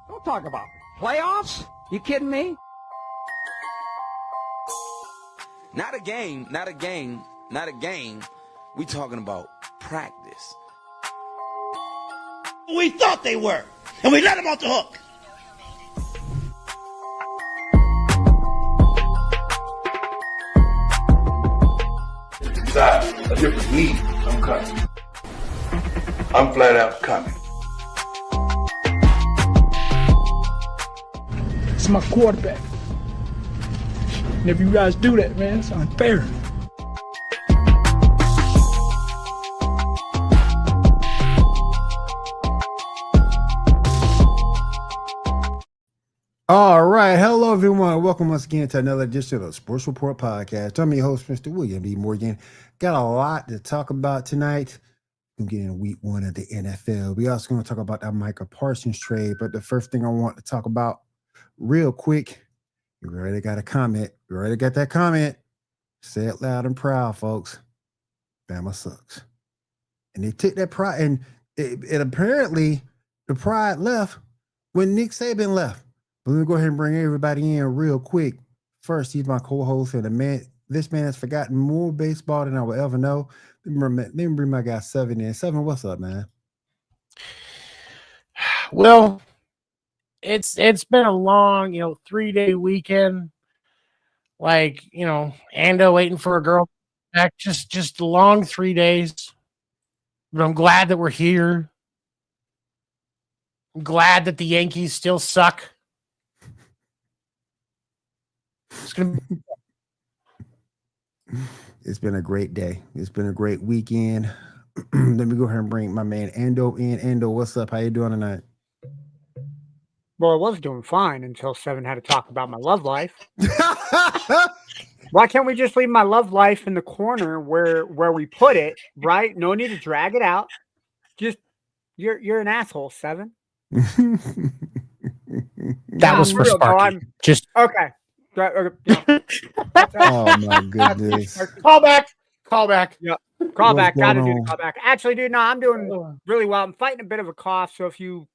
Don't talk about playoffs. You kidding me? Not a game. We talking about practice. We thought they were, and we let them off the hook. Besides, a different league, I'm coming. I'm flat out coming. It's my quarterback. And if you guys do that, man, it's unfair. All right. Hello, everyone. Welcome once again to another edition of the Sports Report Podcast. I'm your host, Mr. William B. Morgan. Got a lot to talk about tonight. We're getting week one of the NFL. We also going to talk about that Micah Parsons trade. But the first thing I want to talk about real quick, you already got a comment. You already got that comment. Say it loud and proud, folks. Bama sucks. And they took that pride, and it apparently the pride left when Nick Saban left. But let me go ahead and bring everybody in real quick. First, he's my co-host, and this man has forgotten more baseball than I will ever know. Let me bring my guy Seven in. Seven, what's up, man? Well, it's been a long, 3-day weekend. Like, Ando waiting for a girl back. Just long 3 days. But I'm glad that we're here. I'm glad that the Yankees still suck. It's been a great day. It's been a great weekend. Let me go ahead and bring my man Ando in. Ando, what's up? How you doing tonight? Well, I was doing fine until Seven had to talk about my love life. Why can't we just leave my love life in the corner where we put it, right? No need to drag it out. Just you're an asshole, Seven. That was for Sparky. Just okay. Oh my goodness. Call back. Yeah. Call back. Gotta do the call back. Actually, dude, no, I'm doing really well. I'm fighting a bit of a cough, so if you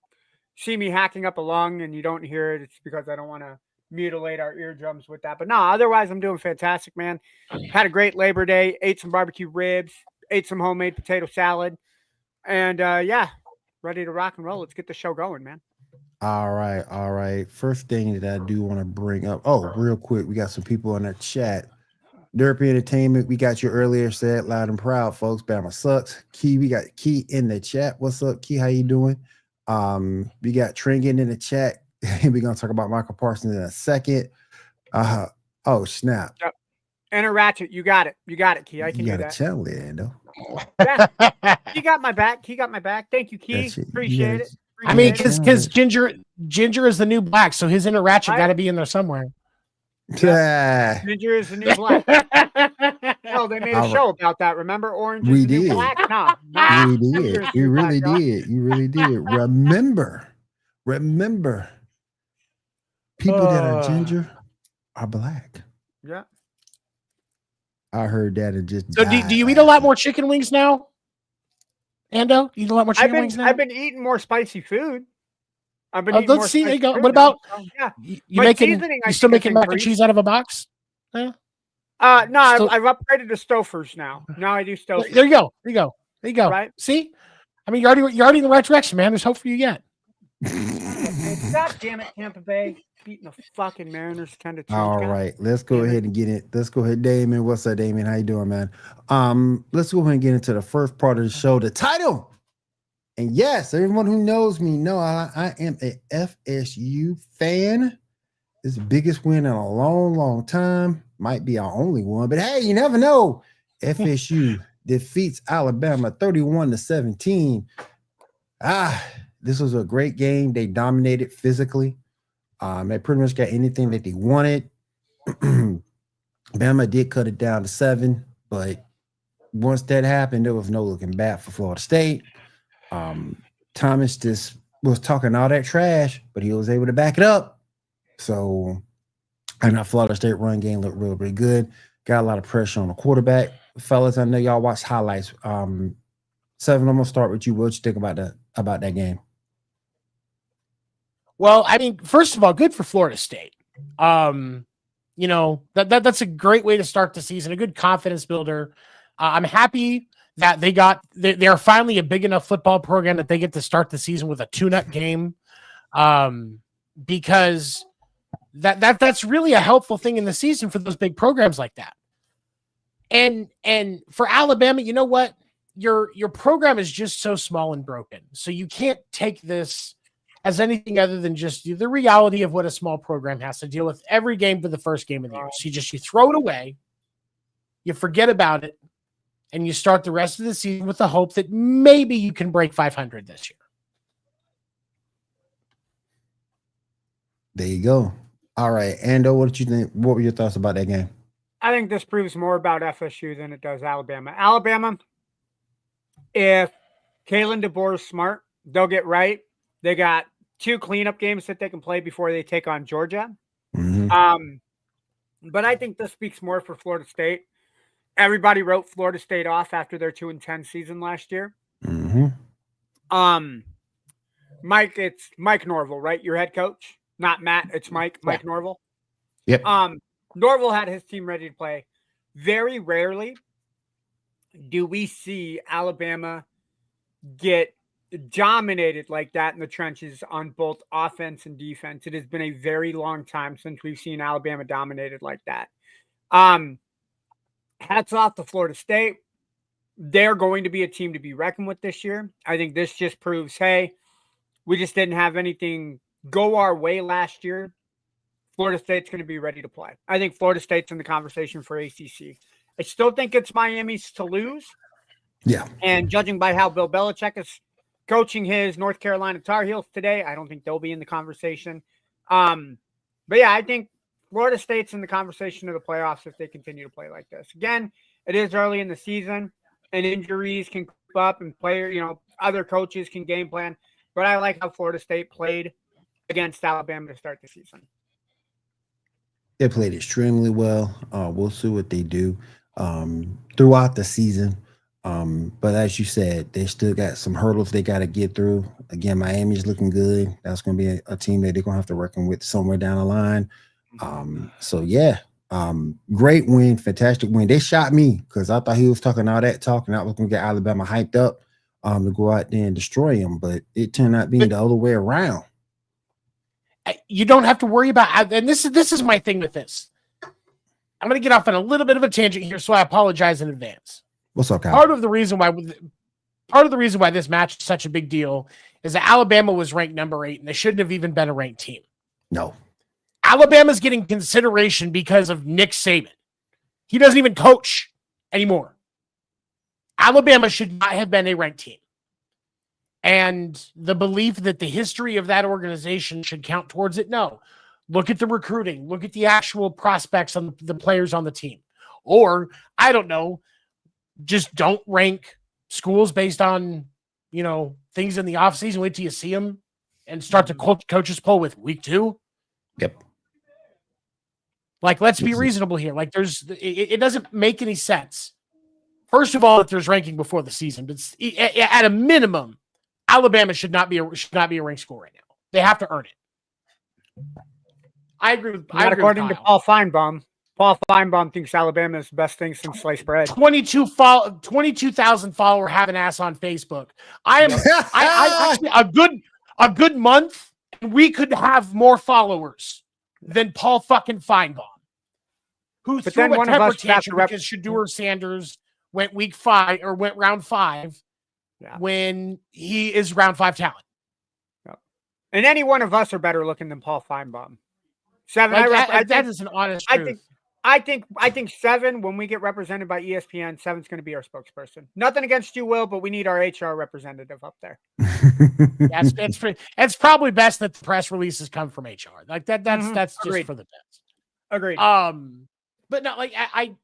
see me hacking up a lung and you don't hear it, it's because I don't want to mutilate our eardrums with that. But no, otherwise I'm doing fantastic, man. Had a great Labor Day, ate some barbecue ribs, ate some homemade potato salad, and ready to rock and roll. Let's get the show going, man. All right. First thing that I do want to bring up. Oh, real quick, we got some people in our chat. Derpy Entertainment, we got you earlier, said loud and proud, folks. Bama sucks. Key, we got Key in the chat. What's up, Key? How you doing? We got Tringan in the chat. We're gonna talk about Micah Parson in a second. Oh snap. Yep. Enter Ratchet, you got it, Key. I can do that. You got a channel there, Ando. Yeah. He got my back. Thank you, Key. Appreciate it. I mean, because Ginger is the new black, so his inner Ratchet got to be in there somewhere. Yeah. Ginger is the new black. Hell, they made a show about that. Remember, Orange is the new black? Nah. We did. You really did. Remember. People that are ginger are black. Yeah. I heard that and just. So do you eat a lot more chicken wings now? Ando, you eat a lot more chicken wings now? I've been eating more spicy food. I've been eating more see, there you go. food What about you still making mac and cheese out of a box? Yeah. No, I've upgraded to Stofers now. Now I do Stofers. There you go. Right? See? I mean, you're already in the right direction, man. There's hope for you yet. God damn it, Tampa Bay. beating the fucking Mariners 10-2. All right, let's go ahead and get it. Let's go ahead, Damon. What's up, Damon? How you doing, man? Let's go ahead and get into the first part of the show, the title. And yes, everyone who knows me know I am a FSU fan. It's the biggest win in a long, long time. Might be our only one, but hey, you never know. FSU defeats Alabama 31-17. This was a great game. They dominated physically. They pretty much got anything that they wanted. Bama did cut it down to 7, but once that happened, there was no looking back for Florida State. Thomas just was talking all that trash, but he was able to back it up. So, and our Florida State run game looked real, really good. Got a lot of pressure on the quarterback. Fellas, I know y'all watch highlights. 7, I'm gonna start with you. What you think about that game? Well, I mean, first of all, good for Florida State. You know, that's a great way to start the season, a good confidence builder. I'm happy that they're finally a big enough football program that they get to start the season with a tune-up game. Because that's really a helpful thing in the season for those big programs like that. And for Alabama, you know what? Your program is just so small and broken. So you can't take this as anything other than just the reality of what a small program has to deal with every game for the first game of the year. So you throw it away, you forget about it, and you start the rest of the season with the hope that maybe you can break 500 this year. There you go. All right, Ando, what did you think? What were your thoughts about that game? I think this proves more about FSU than it does Alabama. Alabama, if Kalen DeBoer is smart, they'll get right. They got 2 cleanup games that they can play before they take on Georgia. Mm-hmm. But I think this speaks more for Florida State. Everybody wrote Florida State off after their 2-10 season last year. Mm-hmm. Mike, it's Mike Norvell, right? Your head coach, not Matt. It's Mike Norvell. Yep. Norvell had his team ready to play. Very rarely do we see Alabama get dominated like that in the trenches on both offense and defense. It has been a very long time since we've seen Alabama dominated like that. Hats off to Florida State. They're going to be a team to be reckoned with this year. I think this just proves, hey, we just didn't have anything go our way last year. Florida State's going to be ready to play. I think Florida State's in the conversation for ACC. I still think it's Miami's to lose. Yeah. And judging by how Bill Belichick is coaching his North Carolina Tar Heels today, I don't think they'll be in the conversation. But yeah, I think Florida State's in the conversation of the playoffs if they continue to play like this. Again, it is early in the season, and injuries can creep up, and other coaches can game plan. But I like how Florida State played against Alabama to start the season. They played extremely well. We'll see what they do throughout the season. But as you said, they still got some hurdles they got to get through. Again, Miami's looking good. That's going to be a team that they're going to have to reckon with somewhere down the line. So yeah, great win, fantastic win. They shot me because I thought he was talking all that talk, and I was going to get Alabama hyped up to go out there and destroy him. But it turned out being the other way around. You don't have to worry about, and this is my thing with this. I'm going to get off on a little bit of a tangent here, so I apologize in advance. What's up, Kyle? Part of the reason why this match is such a big deal is that Alabama was ranked number 8, and they shouldn't have even been a ranked team. No. Alabama's getting consideration because of Nick Saban. He doesn't even coach anymore. Alabama should not have been a ranked team. And the belief that the history of that organization should count towards it, no. Look at the recruiting. Look at the actual prospects on the players on the team. Or, I don't know, just don't rank schools based on, things in the offseason. Wait till you see them and start the coaches poll with week 2. Yep. Like, let's be reasonable here. Like, it doesn't make any sense. First of all, if there's ranking before the season, but at a minimum, Alabama should not be a ranked school right now. They have to earn it. I agree with. According to Paul Feinbaum. Paul Feinbaum thinks Alabama is the best thing since sliced bread. 22,000 follower have an ass on Facebook. I actually a good month, and we could have more followers than Paul fucking Feinbaum, who But threw then a one of temper us would have to tantrum because Shedeur Sanders went week 5 or went round 5 when he is round 5 talent. And any one of us are better looking than Paul Feinbaum. 7, that is an honest truth. I think 7, when we get represented by ESPN, 7's going to be our spokesperson. Nothing against you, Will, but we need our HR representative up there. It's probably best that the press releases come from HR. Like that's just Agreed. for the best. Agreed. But no, like I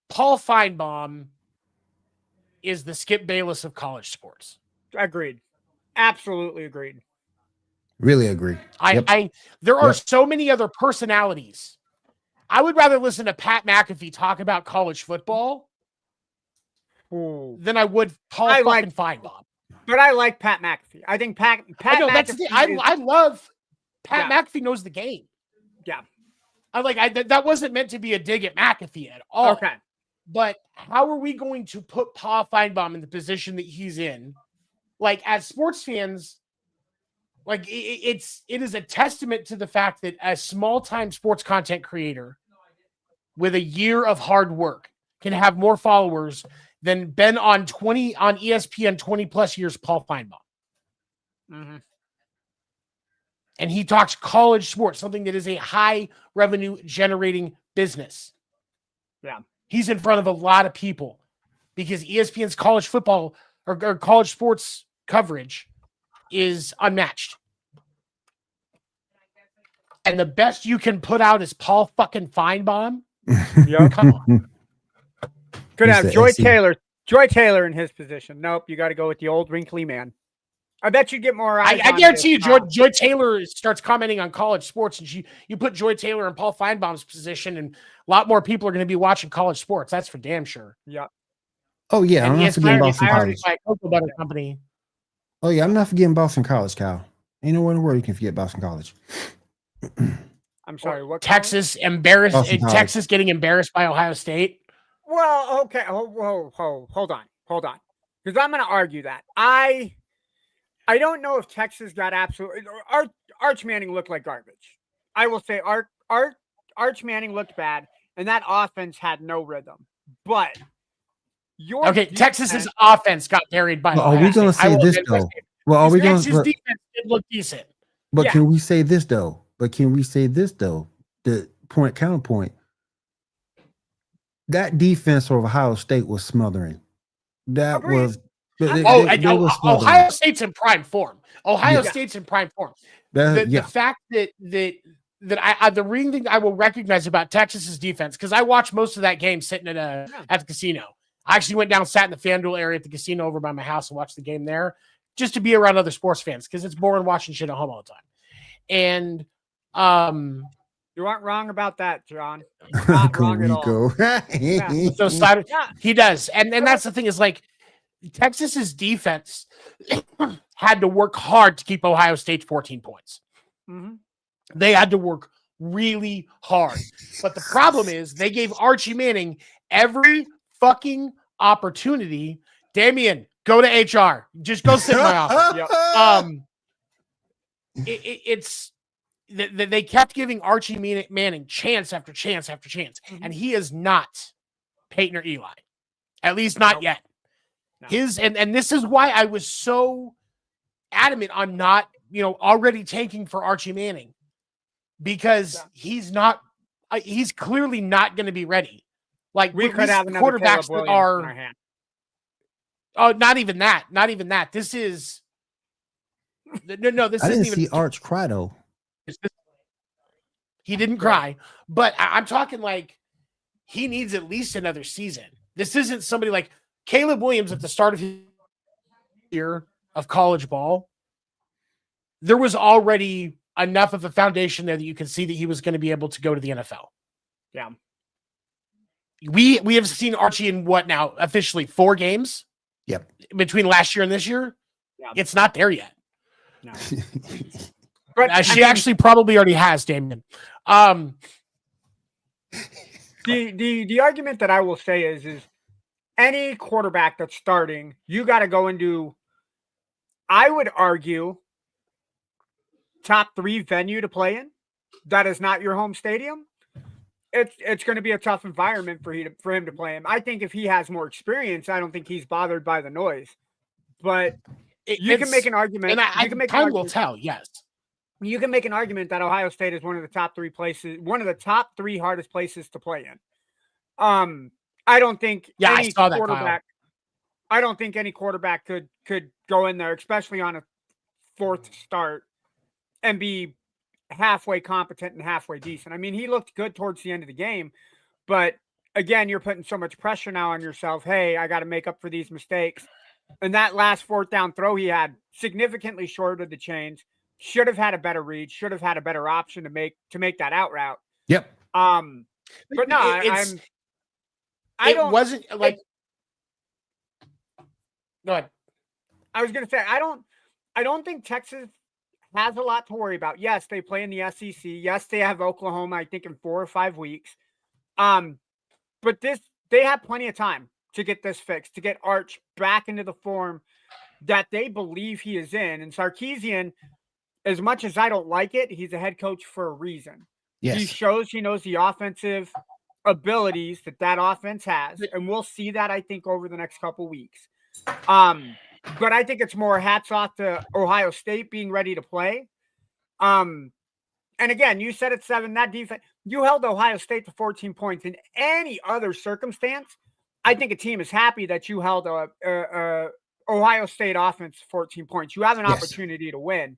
Paul Feinbaum is the Skip Bayless of college sports. Agreed. Absolutely agreed. Really agree. There are so many other personalities. I would rather listen to Pat McAfee talk about college football than I would Paul Feinbaum. But I like Pat McAfee. I think Pat McAfee. I love Pat McAfee knows the game. Yeah. That wasn't meant to be a dig at McAfee at all. Okay. But how are we going to put Paul Feinbaum in the position that he's in? Like, as sports fans, like it is a testament to the fact that a small-time sports content creator with a year of hard work can have more followers than been on ESPN 20 plus years, Paul Feinbaum. Mm-hmm. And he talks college sports, something that is a high revenue generating business. Yeah. He's in front of a lot of people because ESPN's college football or college sports coverage is unmatched. And the best you can put out is Paul fucking Feinbaum. Yeah. Come on. Could have Joy Taylor in his position. Nope, you got to go with the old wrinkly man. I bet you'd get more eyes. I guarantee you, Joy Taylor starts commenting on college sports, and you put Joy Taylor in Paul Feinbaum's position, and a lot more people are going to be watching college sports. That's for damn sure. Yeah. Oh yeah, and I'm not forgetting Boston College. Cocoa Butter Company. Oh yeah, I'm not forgetting Boston College, Kyle. Ain't nowhere in the world you can forget Boston College. I'm sorry. What? Texas Texas getting embarrassed by Ohio State. Well, okay. Hold on. Because I'm going to argue that I don't know if Texas got absolutely. Arch Manning looked like garbage. I will say Arch Manning looked bad, and that offense had no rhythm. But Texas's offense got buried by. Are we going to say this though? Well, are we going to? Texas defense did look decent. But can we say this though? The counterpoint. That defense of Ohio State was smothering. That was. Ohio State's in prime form. State's in prime form. The fact that the real thing I will recognize about Texas's defense, because I watched most of that game sitting at the casino. I actually went down, sat in the FanDuel area at the casino over by my house and watched the game there, just to be around other sports fans, because it's boring watching shit at home all the time. And you aren't wrong about that, John. You're not wrong at all. He does, and that's the thing is like Texas's defense had to work hard to keep Ohio State 14 points. Mm-hmm. They had to work really hard, but the problem is they gave Archie Manning every fucking opportunity. Damian, go to HR. Just go sit in my office. They kept giving Archie Manning chance after chance after chance, and he is not Peyton or Eli, at least not yet. No. And this is why I was so adamant on not already tanking for Archie Manning, because he's clearly not going to be ready. Like we could have another quarterbacks that are in our hand. Oh, not even that. This is no. This I isn't didn't even see Arch cry though. He didn't cry, but I'm talking like he needs at least another season. This isn't somebody like Caleb Williams at the start of his year of college ball. There was already enough of a foundation there that you could see that he was going to be able to go to the NFL. Yeah. We have seen Archie in what now? Officially 4 games? Yep. Between last year and this year? Yeah. It's not there yet. No. But she actually probably already has, Damien. The argument that I will say is any quarterback that's starting, you got to go into, I would argue, top 3 venue to play in, that is not your home stadium, it's going to be a tough environment for him to play in. I think if he has more experience, I don't think he's bothered by the noise. But you can make an argument. And time will tell. Yes, you can make an argument that Ohio State is one of the top 3 places, one of the top 3 hardest places to play in. I don't think I saw that, Kyle. I don't think any quarterback could go in there, especially on a 4th start, and be halfway competent and halfway decent. I mean, he looked good towards the end of the game, but again, you're putting so much pressure now on yourself. Hey, I got to make up for these mistakes. And that last 4th down throw he had significantly short of the chains. Should have had a better read. Should have had a better option to make that out route. Yep. But no, I don't. It wasn't like. Go ahead. I was going to say I don't think Texas has a lot to worry about. Yes, they play in the SEC. Yes, they have Oklahoma, I think, in 4 or 5 weeks. But they have plenty of time to get this fixed, to get Arch back into the form that they believe he is in. And Sarkisian, as much as I don't like it, he's a head coach for a reason. Yes. He shows he knows the offensive abilities that offense has, and we'll see that, I think, over the next couple weeks. But I think it's more hats off to Ohio State being ready to play. And again, you said it 7, that defense, you held Ohio State to 14 points. In any other circumstance, I think a team is happy that you held a Ohio State offense 14 points. You have an opportunity to win.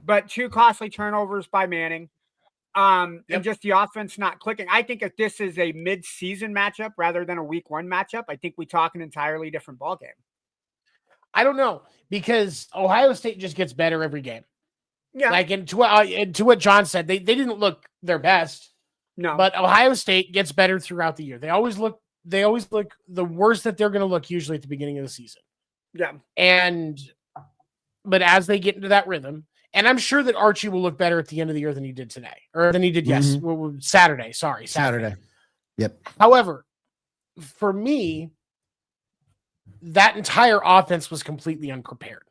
But 2 costly turnovers by Manning, and just the offense not clicking. I think if this is a mid-season matchup rather than a week 1 matchup, I think we talk an entirely different ballgame. I don't know, because Ohio State just gets better every game. Yeah. Like, and to what John said, they didn't look their best. No. But Ohio State gets better throughout the year. They always look the worst that they're going to look usually at the beginning of the season. Yeah. But as they get into that rhythm, and I'm sure that Archie will look better at the end of the year than he did today, or than he did Saturday. Sorry, Saturday. Yep. However, for me, that entire offense was completely unprepared.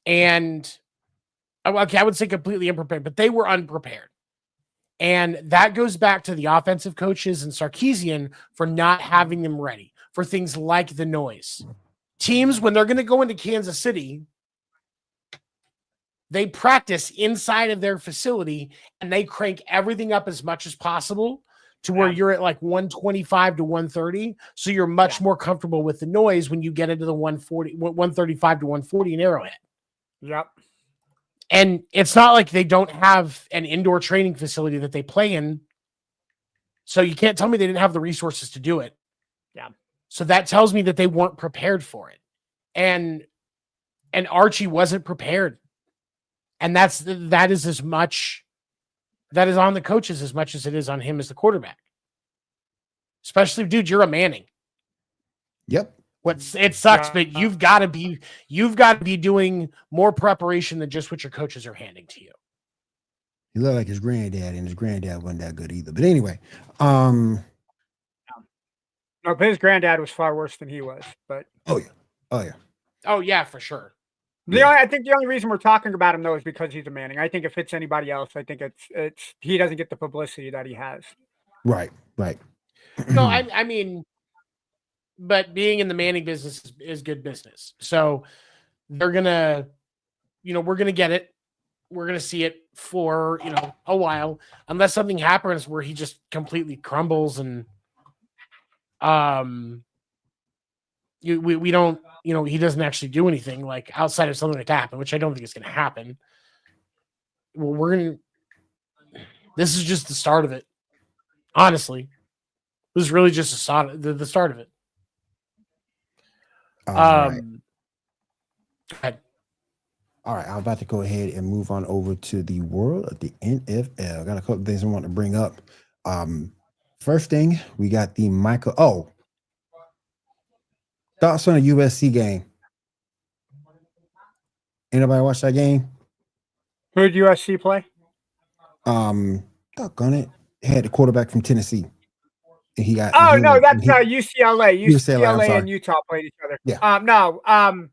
And okay, I would say completely unprepared, but they were unprepared. And that goes back to the offensive coaches and Sarkisian for not having them ready for things like the noise. Teams, when they're going to go into Kansas City, they practice inside of their facility and they crank everything up as much as possible to where you're at like 125 to 130. So you're much more comfortable with the noise when you get into the 135 to 140 in Arrowhead. Yep. And it's not like they don't have an indoor training facility that they play in. So you can't tell me they didn't have the resources to do it. Yeah. So that tells me that they weren't prepared for it. And Archie wasn't prepared. And that is on the coaches as much as it is on him as the quarterback. Especially, dude, you're a Manning. Yep. It sucks, but you've got to be doing more preparation than just what your coaches are handing to you. He looked like his granddad, and his granddad wasn't that good either. But anyway, no, but his granddad was far worse than he was. But oh yeah, for sure. I think the only reason we're talking about him though is because he's a Manning. I think if it's anybody else, I think it's he doesn't get the publicity that he has. Right. No, I mean, but being in the Manning business is good business. So they're gonna, we're gonna get it. We're gonna see it for a while, unless something happens where he just completely crumbles and we don't, he doesn't actually do anything like outside of something like that happen, which I don't think is going to happen. Well, this is just the start of it. Honestly, this is really just the start of it. All right, I'm about to go ahead and move on over to the world of the NFL. I got a couple of things I want to bring up. First thing, we got the Micah. Thoughts on a USC game? Anybody watch that game? Who did USC play? Doggone it. Had the quarterback from Tennessee. And he got. No, that's UCLA. UCLA and Utah played each other. Yeah. No. I'm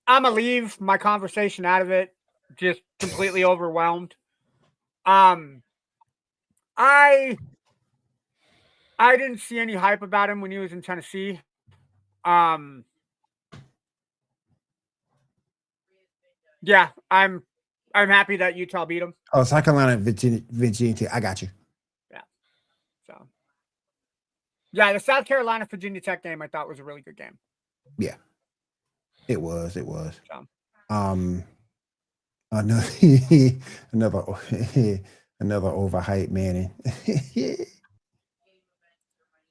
gonna leave my conversation out of it just completely overwhelmed. I didn't see any hype about him when he was in Tennessee. Yeah, I'm happy that Utah beat him. Oh, South Carolina, Virginia. I got you. Yeah. So, yeah, the South Carolina Virginia Tech game I thought was a really good game. Yeah, it was. It was. So. Another overhyped Manning.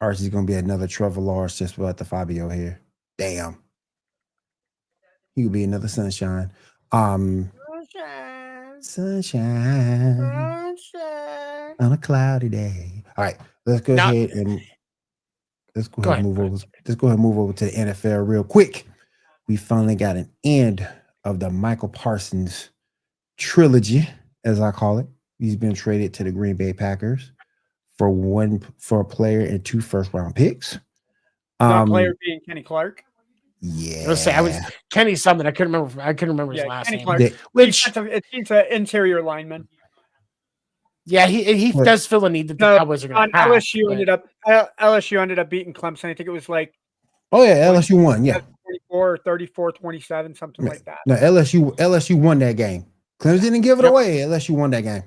Archie's gonna be another Trevor Lawrence just without the Fabio here. Damn. He could be another Sunshine. Sunshine on a cloudy day. All right, let's go ahead and move over. Let's go ahead and move over to the NFL real quick. We finally got an end of the Micah Parsons trilogy, as I call it. He's been traded to the Green Bay Packers for a player and 2 first-round picks. That player being Kenny Clark. Yeah, I was Kenny something. I couldn't remember his last Kenny name. Clark. He's an interior lineman. Yeah, he does fill a need that the Cowboys are going to have. LSU ended up beating Clemson. I think it was like. Oh yeah, LSU won. Yeah, 24, 34, 27, something like that. No, LSU won that game. Clemson didn't give it away. LSU won that game.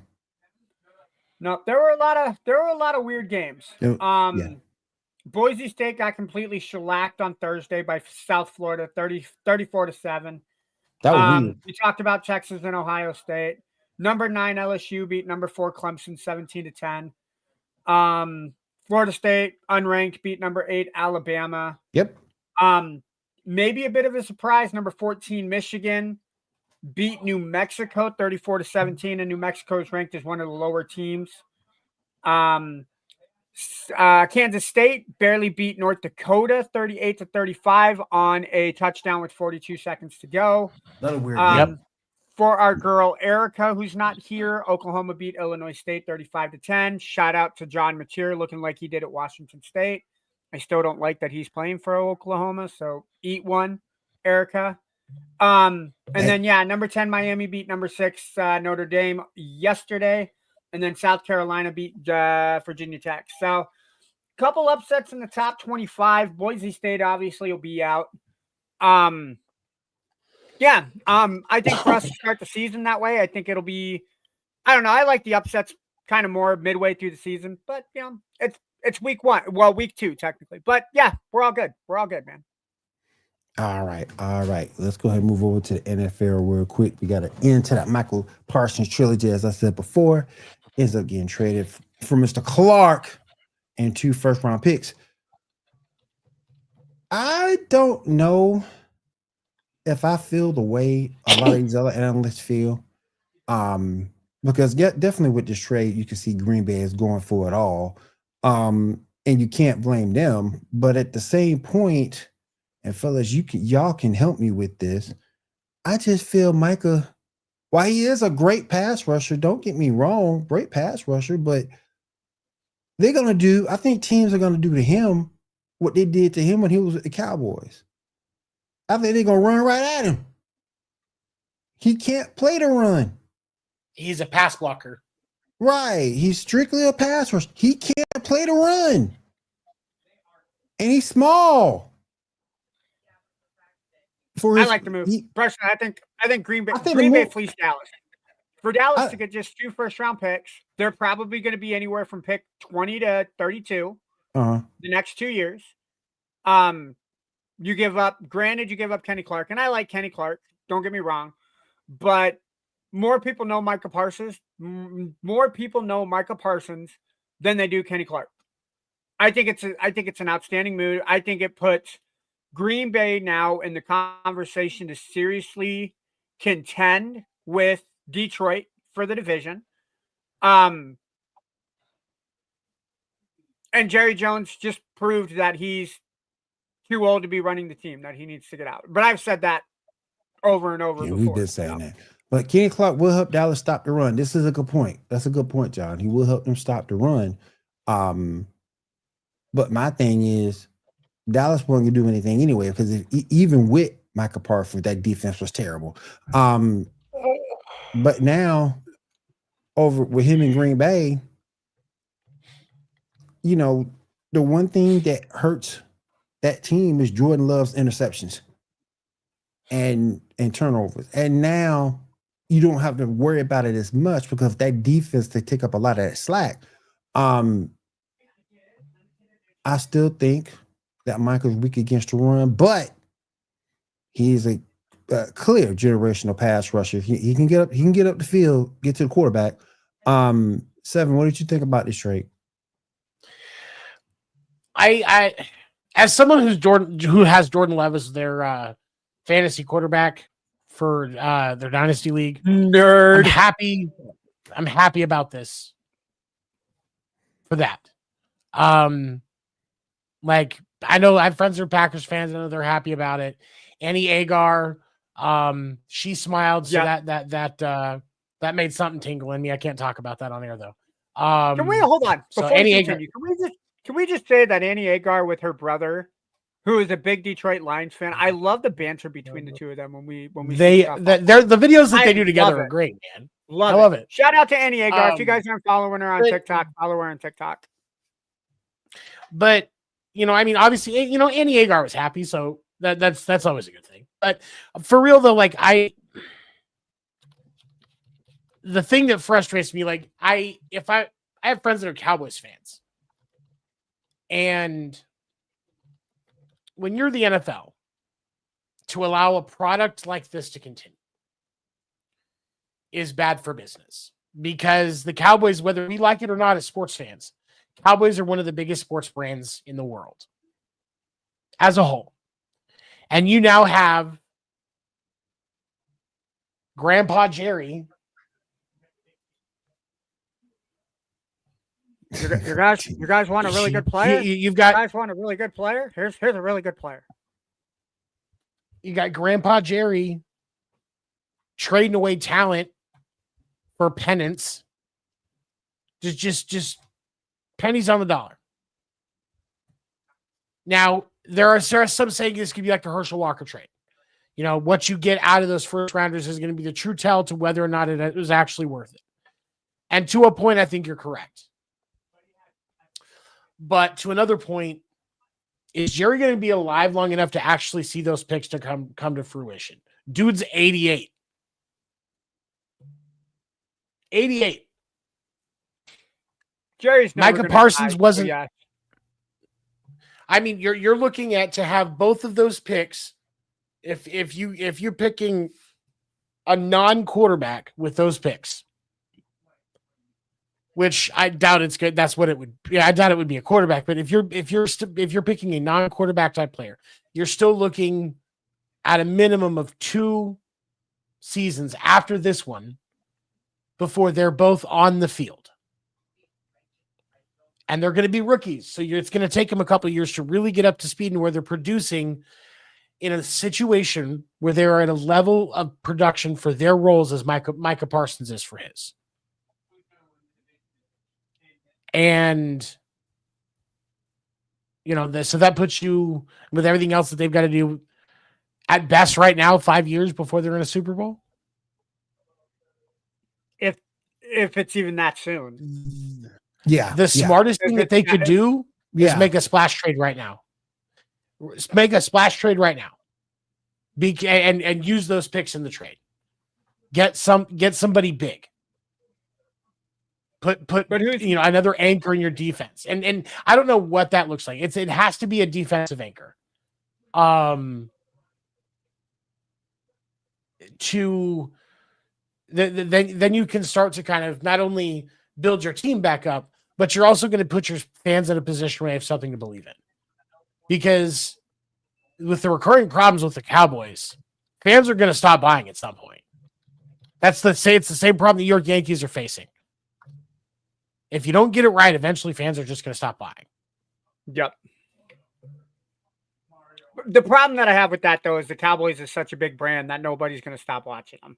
No, there were a lot of weird games. Boise State got completely shellacked on Thursday by South Florida, 34-7. That was weird. We talked about Texas and Ohio State. Number 9 LSU beat number 4 Clemson 17-10. Florida State, unranked, beat number 8 Alabama. Yep. Maybe a bit of a surprise. Number 14 Michigan beat New Mexico 34-17, and New Mexico is ranked as one of the lower teams. Kansas State barely beat North Dakota 38-35 on a touchdown with 42 seconds to go. Another weird game. For our girl Erica, who's not here, Oklahoma beat Illinois State 35-10. Shout out to John Mateer, looking like he did at Washington State. I still don't like that he's playing for Oklahoma, so eat one, Erica. And then number 10 Miami beat number 6 Notre Dame yesterday, and then South Carolina beat Virginia Tech. So, a couple upsets in the top 25. Boise State obviously will be out. I think for us to start the season that way, I think it'll be. I don't know. I like the upsets kind of more midway through the season, but it's week 1. Well, week 2 technically, but yeah, we're all good. We're all good, man. All right. Let's go ahead and move over to the NFL real quick. We got to end to that Michael Parsons trilogy, as I said before. Ends up getting traded for Mr. Clark and 2 first-round picks. I don't know if I feel the way a lot of these other analysts feel. Because definitely with this trade, you can see Green Bay is going for it all. And you can't blame them. But at the same point, and fellas, y'all can help me with this. I just feel Micah, while he is a great pass rusher, don't get me wrong, great pass rusher, but I think teams are gonna do to him what they did to him when he was with the Cowboys. I think they're gonna run right at him. He can't play the run. He's a pass blocker. Right. He's strictly a pass rusher. He can't play the run. And he's small. I like the move. Personally, I think Green Bay fleeced Dallas. For Dallas to get just 2 first-round picks, they're probably going to be anywhere from pick 20 to 32 the next 2 years. You give up Kenny Clark, and I like Kenny Clark. Don't get me wrong, but more people know Micah Parsons. More people know Micah Parsons than they do Kenny Clark. I think it's an outstanding move. I think it puts Green Bay now in the conversation to seriously contend with Detroit for the division. And Jerry Jones just proved that he's too old to be running the team, that he needs to get out. But I've said that over and over before. We've been saying that. But Kenny Clark will help Dallas stop the run. This is a good point. That's a good point, John. He will help them stop the run. But my thing is, Dallas wasn't going to do anything anyway, because even with Micah Parsons, that defense was terrible. But now, over with him in Green Bay, you know, the one thing that hurts that team is Jordan Love's interceptions and turnovers. And now you don't have to worry about it as much because that defense, they take up a lot of that slack. I still think that Michael's weak against the run, but he's a clear generational pass rusher. He can get up. He can get up the field, get to the quarterback. Seven, what did you think about this trade? I as someone who has Jordan Love as their fantasy quarterback for their dynasty league, Nerd. I'm happy about this for that. Like I know I have friends who are Packers fans. I know they're happy about it. Annie Agar, she smiled, so that made something tingle in me. I can't talk about that on air though. Can we hold on so before Annie we continue? Can we just say that Annie Agar with her brother, who is a big Detroit Lions fan, I love the banter between the two of them when we the videos that they do together are great, man. I love it. Shout out to Annie Agar. If you guys aren't following her on TikTok, follow her on TikTok. But I mean, obviously, Annie Agar was happy, so that's always a good thing. But for real though, like the thing that frustrates me, like I have friends that are Cowboys fans, and when you're the NFL, to allow a product like this to continue is bad for business, because the Cowboys, whether we like it or not as sports fans, Cowboys are one of the biggest sports brands in the world as a whole. And you now have Grandpa Jerry. You guys want a really good player? You guys want a really good player? Here's a really good player. You got Grandpa Jerry trading away talent for penance. Just pennies on the dollar. Now, there are some saying this could be like the Herschel Walker trade. What you get out of those first rounders is going to be the true tell to whether or not it was actually worth it. And to a point, I think you're correct. But to another point, is Jerry going to be alive long enough to actually see those picks to come to fruition? Dude's 88. 88. Jerry's Micah Parsons wasn't. Yeah. I mean, you're looking at to have both of those picks. If you're picking a non-quarterback with those picks, which I doubt it's good. That's what it would. Yeah, I doubt it would be a quarterback. But if you're picking a non-quarterback type player, you're still looking at a minimum of 2 seasons after this one before they're both on the field. And they're going to be rookies. So it's going to take them a couple of years to really get up to speed and where they're producing in a situation where they're at a level of production for their roles as Micah Parsons is for his. And, so that puts you with everything else that they've got to do at best right now, 5 years before they're in a Super Bowl. If it's even that soon. Yeah. The smartest thing that they could do is make a splash trade right now. Make a splash trade right now. And use those picks in the trade. Get somebody big. Put another anchor in your defense. And I don't know what that looks like. It has to be a defensive anchor. Then you can start to kind of not only build your team back up, but you're also going to put your fans in a position where they have something to believe in. Because with the recurring problems with the Cowboys, fans are going to stop buying at some point. It's the same problem the New York Yankees are facing. If you don't get it right, eventually fans are just going to stop buying. Yep. The problem that I have with that, though, is the Cowboys is such a big brand that nobody's going to stop watching them.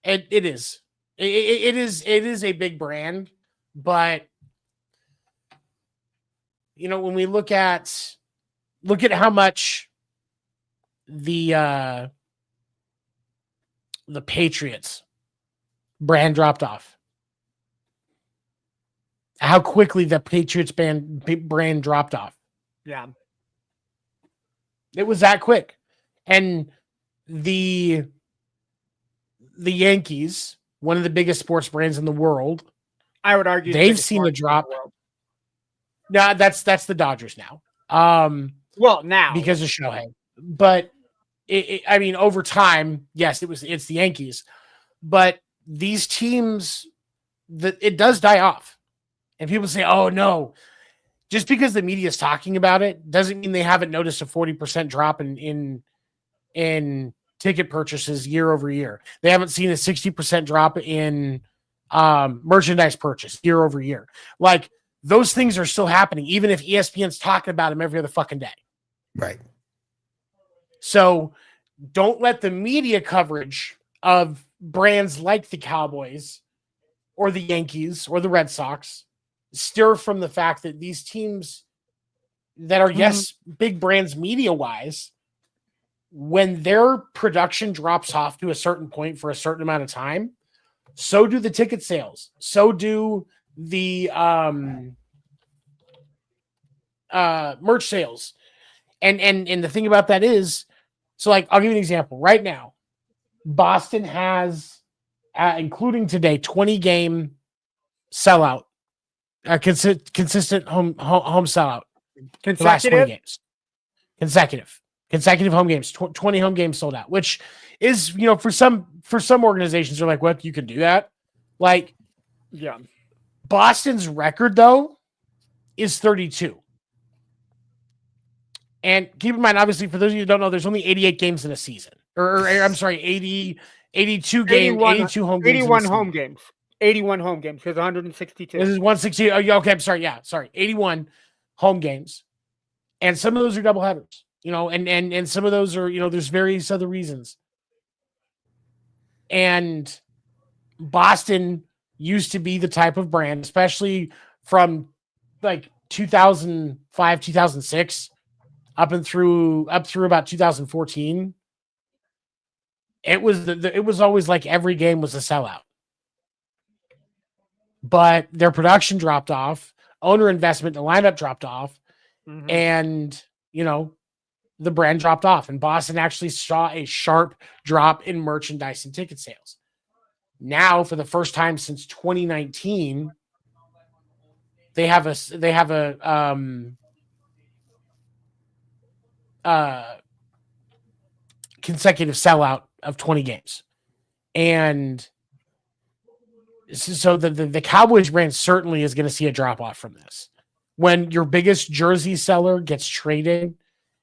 It is. It is a big brand, but when we look at how much the Patriots brand dropped off. How quickly the Patriots brand dropped off. Yeah. It was that quick. And the Yankees, one of the biggest sports brands in the world, I would argue they've seen a drop. No, that's the Dodgers now. Well, now because of Shohei, but I mean, over time, yes, it's the Yankees, but these teams that it does die off, and people say, "Oh no," just because the media is talking about it doesn't mean they haven't noticed a 40% drop in ticket purchases year over year. They haven't seen a 60% drop in merchandise purchase year over year. Like, those things are still happening, even if ESPN's talking about them every other fucking day. Right. So don't let the media coverage of brands like the Cowboys or the Yankees or the Red Sox steer from the fact that these teams that are, yes, big brands media-wise, when their production drops off to a certain point for a certain amount of time, so do the ticket sales. So do the merch sales. And the thing about that is, so like, I'll give you an example. Right now, Boston has, including today, 20 game sellout, consistent home sellout. The last 20 games. Consecutive home games, 20 home games sold out, which is, for some organizations, they're like, what, you can do that? Like, yeah. Boston's record, though, is 32. And keep in mind, obviously, for those of you who don't know, there's only 88 games in a season. Or I'm sorry, 82 games, 82 home games. 81 home games. 81 home games, because 162. This is 160. Oh, yeah, okay, I'm sorry. Yeah, sorry. 81 home games. And some of those are doubleheaders, and some of those are, there's various other reasons. And Boston used to be the type of brand, especially from like 2005, 2006, up through about 2014. It was always like every game was a sellout. But their production dropped off, owner investment, the lineup dropped off, and the brand dropped off. And Boston actually saw a sharp drop in merchandise and ticket sales. Now, for the first time since 2019, they have a consecutive sellout of 20 games. And so the Cowboys brand certainly is going to see a drop off from this. When your biggest jersey seller gets traded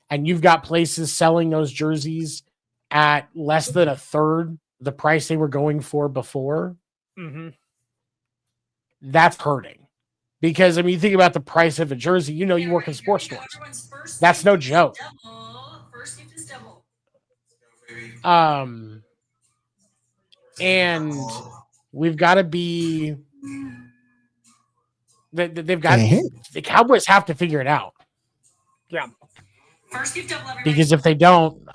and you've got places selling those jerseys at less than a third the price they were going for before, that's hurting. Because, I mean, you think about the price of a jersey, you work in sports stores. That's no joke. And we've got to be, the Cowboys have to figure it out. Yeah. Because if they don't,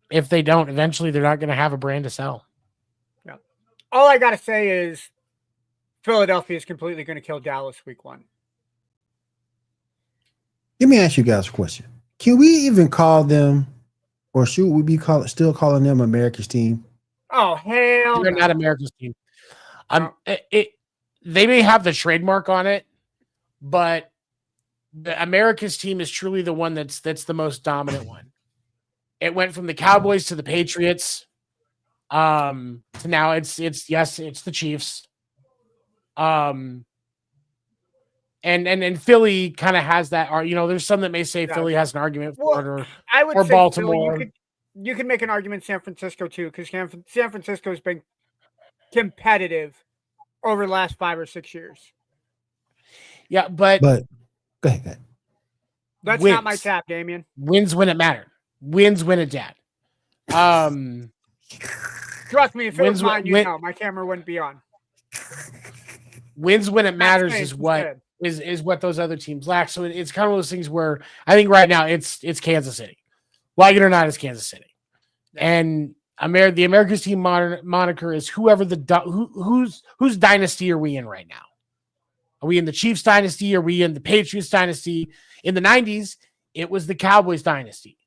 eventually they're not going to have a brand to sell. Yeah. All I got to say is Philadelphia is completely going to kill Dallas week 1. Let me ask you guys a question. Can we even call them, or should we be still calling them America's team? Oh, hell They're not America's team. They may have the trademark on it, but the America's team is truly the one that's the most dominant one. It went from the Cowboys to the Patriots, to now it's the Chiefs. And Philly kind of has that. There's some that may say Philly has an argument for it, or I would or say Baltimore. Philly, you can make an argument San Francisco too, because San Francisco's been competitive over the last 5 or 6 years. Yeah, but go ahead. That's not my tap, Damien. Wins when it mattered. Wins when it did. Trust me, if it was mine, my camera wouldn't be on. Wins when it matters is what those other teams lack. So it's kind of one of those things where I think right now it's Kansas City. Like it or not, it's Kansas City. And The America's team moniker is whoever whose dynasty are we in right now? Are we in the Chiefs dynasty? Are we in the Patriots dynasty? In the 90s, it was the Cowboys dynasty.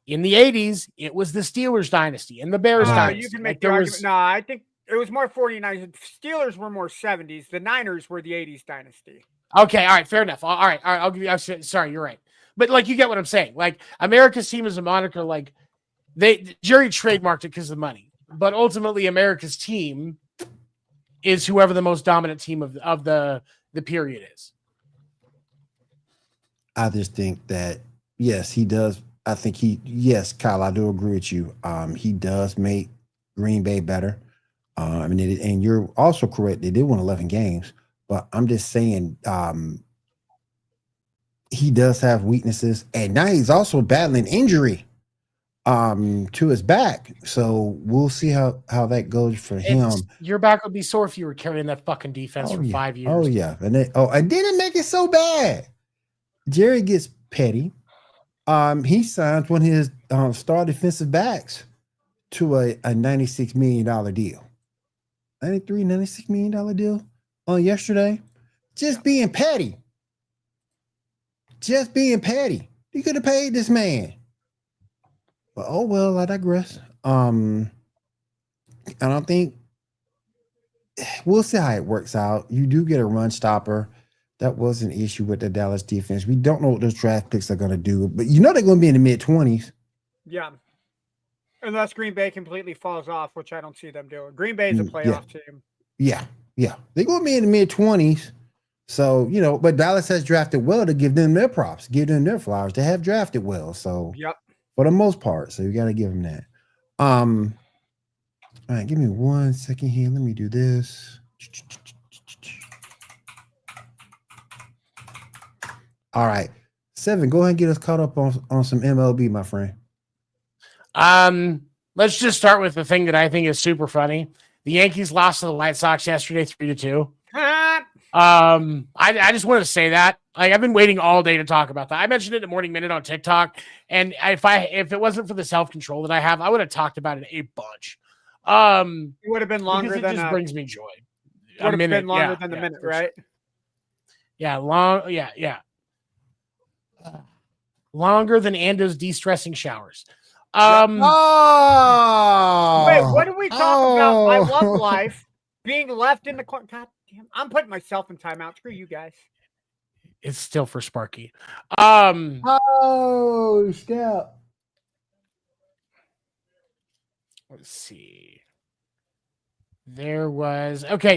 In the 80s, it was the Steelers dynasty and the Bears dynasty. You can make the argument. No, I think it was more 49ers. Steelers were more 70s. The Niners were the 80s dynasty. Okay, all right, fair enough. All right, I'll give you. Sorry, you're right. But like, you get what I'm saying. Like, America's team is a moniker. Like, Jerry trademarked it because of the money, but ultimately, America's team is whoever the most dominant team of the period is. I just think that yes, he does. I think yes, Kyle, I do agree with you. He does make Green Bay better. And you're also correct. They did win 11 games, but I'm just saying, he does have weaknesses, and now he's also battling injury to his back. So we'll see how that goes for him. Your back would be sore if you were carrying that fucking defense for 5 years. Oh yeah, and didn't make it so bad. Jerry gets petty. He signs one of his star defensive backs to a $96 million deal. $96 million deal on yesterday. Just being petty. Just being petty. You could have paid this man. But oh well, I digress. I don't think we'll see how it works out. You do get a run stopper. That was an issue with the Dallas defense. We don't know what those draft picks are going to do, but you know they're going to be in the mid-20s. Yeah. Unless Green Bay completely falls off, which I don't see them doing. Green Bay is a playoff team. Yeah. They're going to be in the mid-20s. So, but Dallas has drafted well to give them their props, give them their flowers. They have drafted well. So, for the most part. So, you got to give them that. All right, give me 1 second here. Let me do this. All right. Seven, go ahead and get us caught up on some MLB, my friend. Let's just start with the thing that I think is super funny. The Yankees lost to the White Sox yesterday, 3-2. I just wanted to say that. Like, I've been waiting all day to talk about that. I mentioned it in the Morning Minute on TikTok, and if it wasn't for the self-control that I have, I would have talked about it a bunch. It would have been longer than just brings me joy. It would have been longer than the minute, right? Yeah, longer than Ando's de-stressing showers. Wait, what did we talk about? I love life. Being left in the corner. God damn, I'm putting myself in timeout. Screw you guys. It's still for Sparky. Oh, snap. Let's see.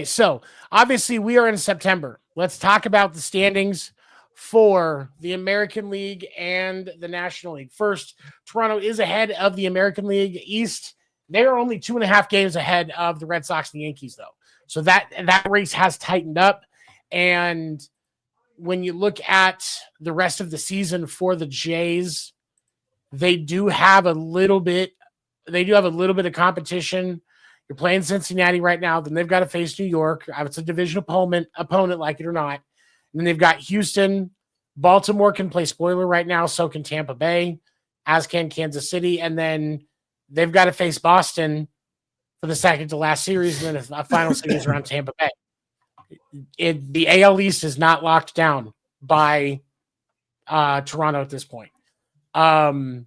So obviously we are in September. Let's talk about the standings for the American League and the National League. First, Toronto is ahead of the American League East. They are only 2.5 games ahead of the Red Sox and the Yankees, though. So that race has tightened up. And when you look at the rest of the season for the Jays, they do have a little bit of competition. You're playing Cincinnati right now, then they've got to face New York. It's a division opponent, like it or not. And then they've got Houston. Baltimore can play spoiler right now, so can Tampa Bay, as can Kansas City. And then they've got to face Boston for the second to last series, and then a final series around Tampa Bay. The AL East is not locked down by Toronto at this point. The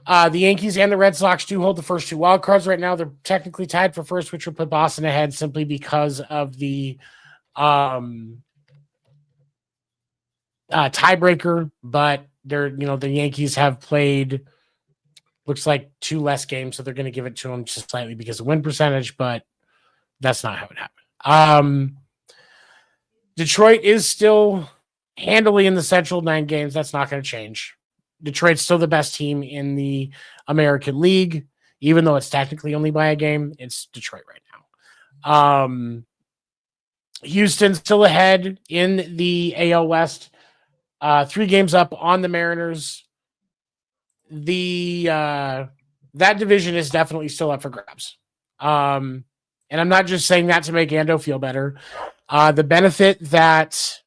Yankees and the Red Sox do hold the first two wild cards right now. They're technically tied for first, which would put Boston ahead simply because of the tiebreaker. But the Yankees have played, looks like 2 less games, so they're going to give it to them just slightly because of win percentage. But that's not how it happened. Detroit is still handily in the Central, 9 games. That's not going to change. Detroit's still the best team in the American League, even though it's technically only by a game. It's Detroit right now. Houston's still ahead in the AL West, 3 games up on the Mariners. That division is definitely still up for grabs. And I'm not just saying that to make Ando feel better. The benefit that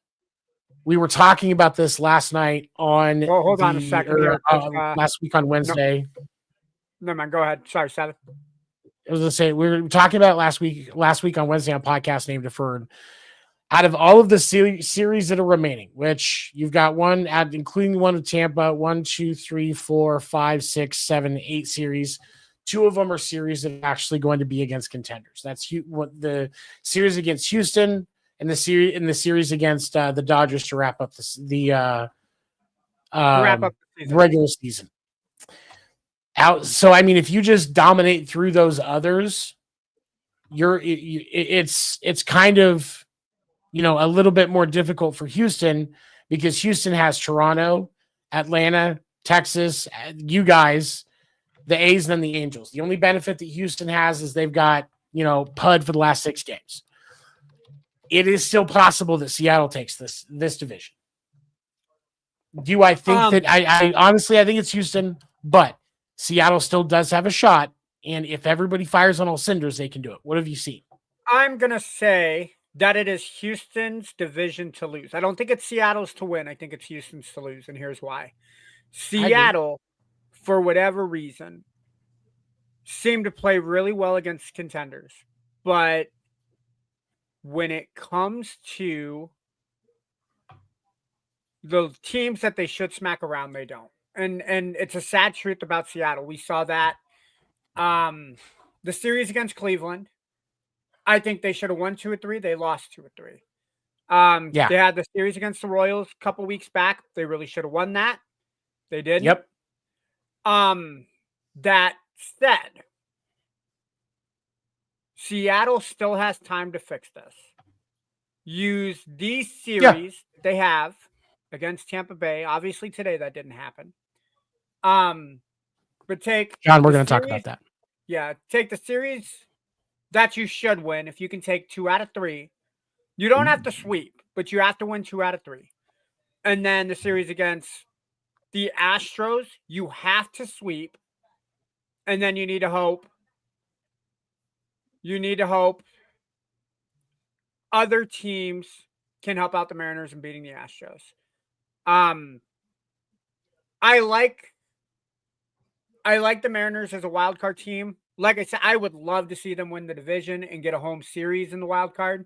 we were talking about this last night on Well, hold on a second here. Last week on Wednesday. No, never mind. Go ahead. Sorry, Seth. I was going to say, we were talking about it last week on Wednesday on podcast named Deferred. Out of all of the series that are remaining, which you've got one, including the one with Tampa, 1, 2, 3, 4, 5, 6, 7, 8 series. 2 of them are series that are actually going to be against contenders. That's the series against Houston and the series against the Dodgers to wrap up the regular season. So I mean, if you just dominate through those others, it's kind of, a little bit more difficult for Houston because Houston has Toronto, Atlanta, Texas, you guys, the A's, and then the Angels. The only benefit that Houston has is they've got, PUD for the last 6 games. It is still possible that Seattle takes this division. Do I think that I honestly, I think it's Houston, but Seattle still does have a shot. And if everybody fires on all cylinders, they can do it. What have you seen? I'm going to say that it is Houston's division to lose. I don't think it's Seattle's to win. I think it's Houston's to lose, and here's why. Seattle, for whatever reason, seemed to play really well against contenders. But when it comes to the teams that they should smack around, they don't. And it's a sad truth about Seattle. We saw that the series against Cleveland. I think they should have won 2 or 3. They lost 2 or 3. They had the series against the Royals a couple weeks back. They really should have won that. They didn't. Yep. That said, Seattle still has time to fix this. Use these series they have against Tampa Bay. Obviously today that didn't happen. But take John, we're going to talk about that. Yeah, take the series that you should win. If you can take 2 out of 3, you don't have to sweep, but you have to win 2 out of 3. And then the series against the Astros, you have to sweep. And then you need to hope. Other teams can help out the Mariners in beating the Astros. I like the Mariners as a wild card team. Like I said, I would love to see them win the division and get a home series in the wild card.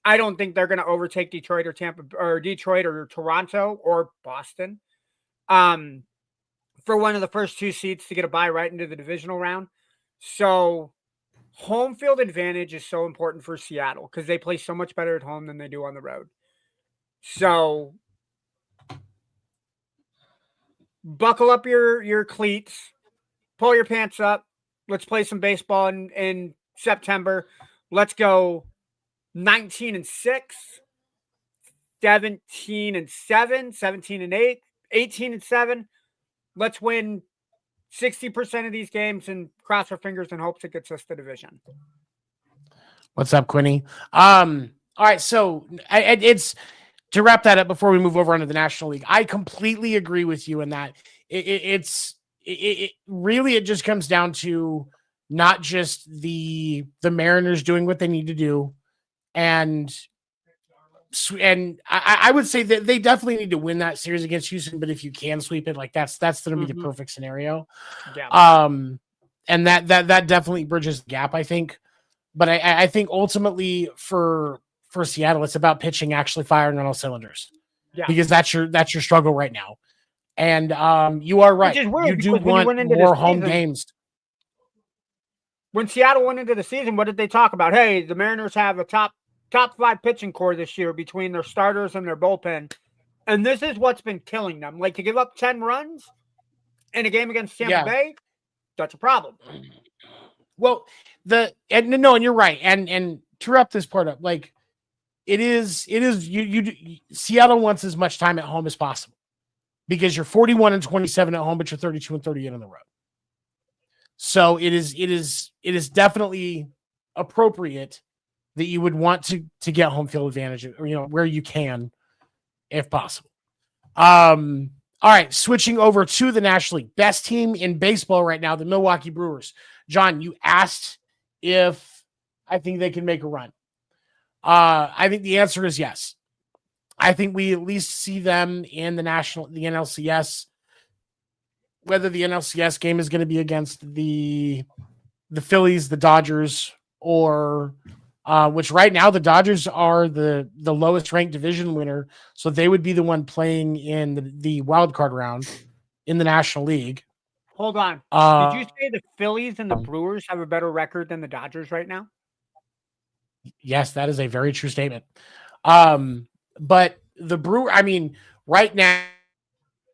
I don't think they're going to overtake Detroit or Toronto or Boston for one of the first 2 seeds to get a bye right into the divisional round. So home field advantage is so important for Seattle because they play so much better at home than they do on the road. So buckle up your cleats, pull your pants up. Let's play some baseball in September. Let's go 19-6, 17-7, 17-8, 18-7. Let's win 60% of these games and cross our fingers and hopes it gets us the division. What's up, Quinny? All right, so it's to wrap that up before we move over onto the National League. I completely agree with you in that it really just comes down to not just the Mariners doing what they need to do, and I would say that they definitely need to win that series against Houston. But if you can sweep it, like that's going to be the perfect scenario. Yeah. And that definitely bridges the gap, I think. But I think ultimately for Seattle, it's about pitching actually firing on all cylinders. Yeah. Because that's your struggle right now. And you are right. You do want more home games. When Seattle went into the season, what did they talk about? Hey, the Mariners have a top 5 pitching core this year between their starters and their bullpen. And this is what's been killing them. Like, to give up 10 runs in a game against Tampa Bay, that's a problem. Well, and you're right. And to wrap this part up, like it is Seattle wants as much time at home as possible because you're 41-27 at home, but you're 32-38 on the road. So it is definitely appropriate that you would want to get home field advantage, or where you can, if possible. All right, switching over to the National League. Best team in baseball right now, the Milwaukee Brewers. John, you asked if I think they can make a run. I think the answer is yes. I think we at least see them in the NLCS. Whether the NLCS game is going to be against the Phillies, the Dodgers, or which right now the Dodgers are the lowest ranked division winner, so they would be the one playing in the wild card round in the National League. Hold on. Did you say the Phillies and the Brewers have a better record than the Dodgers right now? Yes, that is a very true statement. But the right now,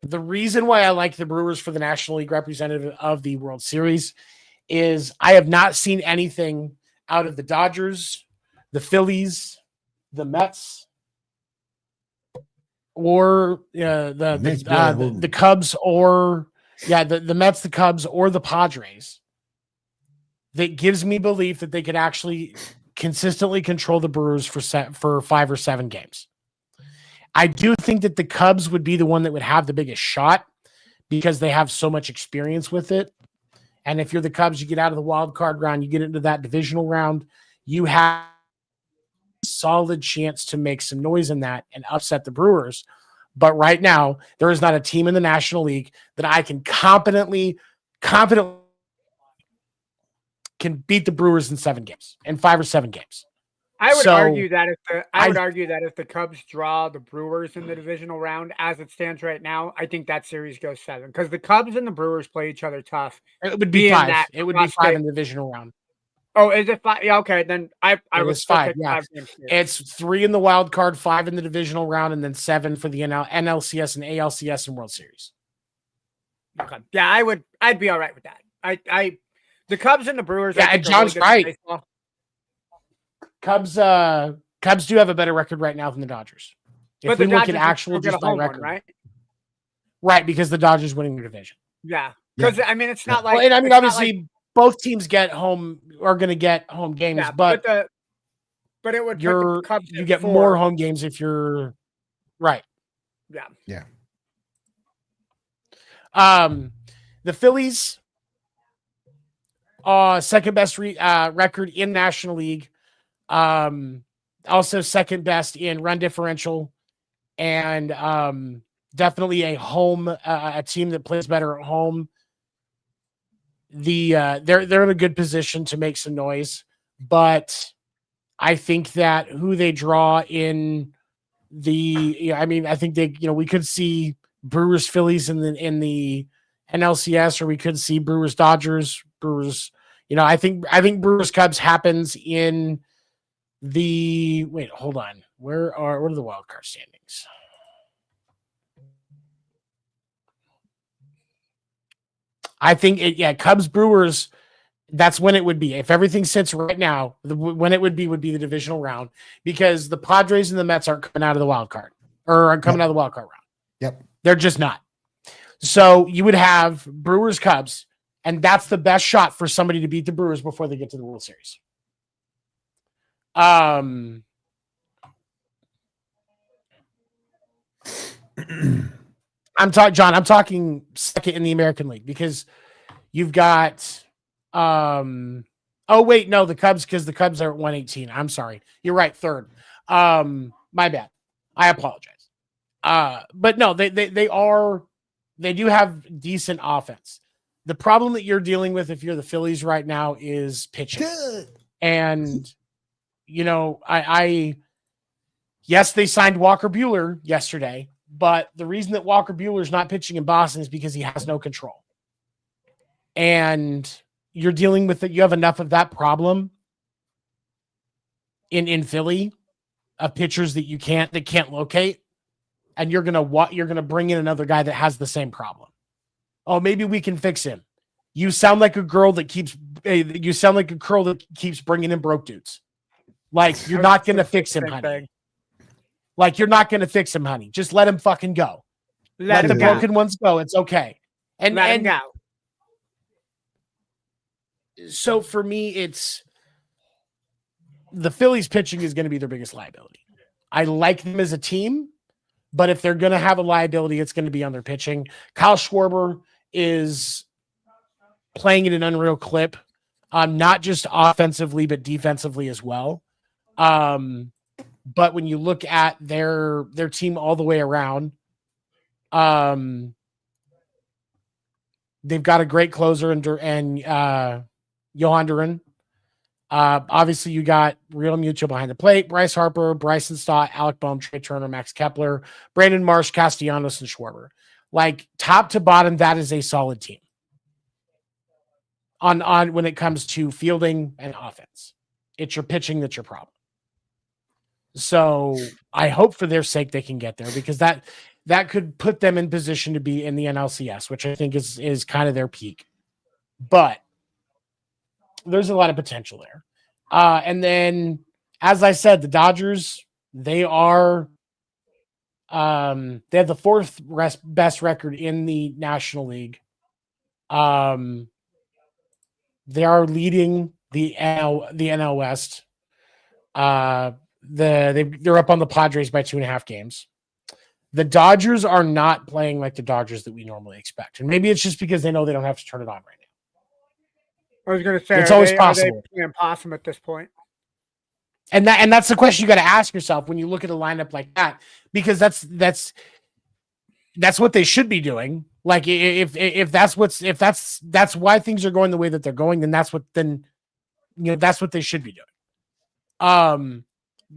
the reason why I like the Brewers for the National League representative of the World Series is I have not seen anything out of the Dodgers, the Phillies, the Mets, or the Cubs, or the Mets, the Cubs, or the Padres. That gives me belief that they could actually consistently control the Brewers for 5 or 7 games. I do think that the Cubs would be the one that would have the biggest shot because they have so much experience with it. And if you're the Cubs, you get out of the wild card round, you get into that divisional round, you have a solid chance to make some noise in that and upset the Brewers. But right now, there is not a team in the National League that I can confidently can beat the Brewers in 5 or 7 games. I would argue that if the Cubs draw the Brewers in the divisional round as it stands right now, I think that series goes 7 because the Cubs and the Brewers play each other tough. It would be 5. It would be 5 in the divisional round. Oh, is it 5? Yeah, okay. Then I was 5. Yeah, it's 3 in the wild card, 5 in the divisional round, and then 7 for the NLCS and ALCS and World Series. Okay. Yeah, I'd be all right with that. The Cubs and the Brewers. Yeah, and John's right. Cubs do have a better record right now than the Dodgers. If we look at actual just by record, right? Right, because the Dodgers winning the division. Yeah, because it's not like. Well, and I mean, obviously, both teams are going to get home games, yeah, but it would you get 4. More home games if you're right. Yeah. The Phillies, second best record in National League. Also second best in run differential, and definitely a team that plays better at home. They're in a good position to make some noise, but I think that who they draw in I think we could see Brewers Phillies in the NLCS, or we could see Brewers Dodgers, Brewers. I think Brewers Cubs happens in hold on. What are the wild card standings? I think Cubs Brewers, that's when it would be. If everything sits right now, when it would be the divisional round, because the Padres and the Mets aren't coming out of the wild card or are coming out of the wild card round. Yep. They're just not. So you would have Brewers Cubs, and that's the best shot for somebody to beat the Brewers before they get to the World Series. I'm talking second in the American League because you've got the Cubs, because the Cubs are at 118. I'm sorry. You're right, third. My bad. I apologize. But no, they do have decent offense. The problem that you're dealing with if you're the Phillies right now is pitching. Good. And yes, they signed Walker Buehler yesterday, but the reason that Walker Buehler's not pitching in Boston is because he has no control. And you're dealing with it. You have enough of that problem in Philly of pitchers that can't locate. And you're gonna bring in another guy that has the same problem. Oh, maybe we can fix him. You sound like a girl that keeps bringing in broke dudes. Like, you're not going to fix him, honey. Like, you're not going to fix him, honey. Just let him fucking go. Let the broken ones go. It's okay. And let him go. So for me, it's the Phillies pitching is going to be their biggest liability. I like them as a team, but if they're going to have a liability, it's going to be on their pitching. Kyle Schwarber is playing at an unreal clip, not just offensively, but defensively as well. But when you look at their team all the way around, they've got a great closer and Johan Duran. Obviously, you got Real Mutual behind the plate, Bryce Harper, Bryson Stott, Alec Boehm, Trey Turner, Max Kepler, Brandon Marsh, Castellanos, and Schwarber. Like top to bottom, that is a solid team. On when it comes to fielding and offense, it's your pitching that's your problem. So I hope for their sake they can get there, because that could put them in position to be in the NLCS, which I think is kind of their peak. But there's a lot of potential there. And then, as I said, the Dodgers, they are they have the fourth best record in the National League. They are leading the NL West. They're up on the Padres by 2.5 games. The Dodgers are not playing like the Dodgers that we normally expect, and maybe it's just because they know they don't have to turn it on right now. I was going to say, it's always possible. Are they playing possum at this point? And that's the question you got to ask yourself when you look at a lineup like that, because that's what they should be doing. Like if that's why things are going the way that they're going, then that's what they should be doing.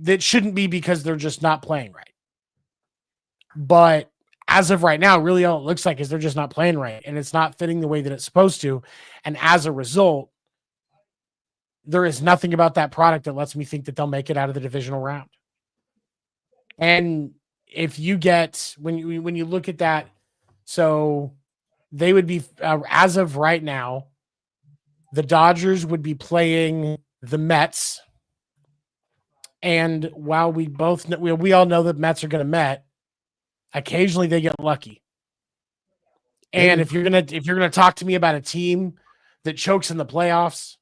That shouldn't be because they're just not playing right. But as of right now, really all it looks like is they're just not playing right, and it's not fitting the way that it's supposed to. And as a result, there is nothing about that product that lets me think that they'll make it out of the divisional round. And if you get, when you look at that, so they would be, as of right now, the Dodgers would be playing the Mets. And while we all know that Mets are going to Met, occasionally they get lucky. And if you're gonna talk to me about a team that chokes in the playoffs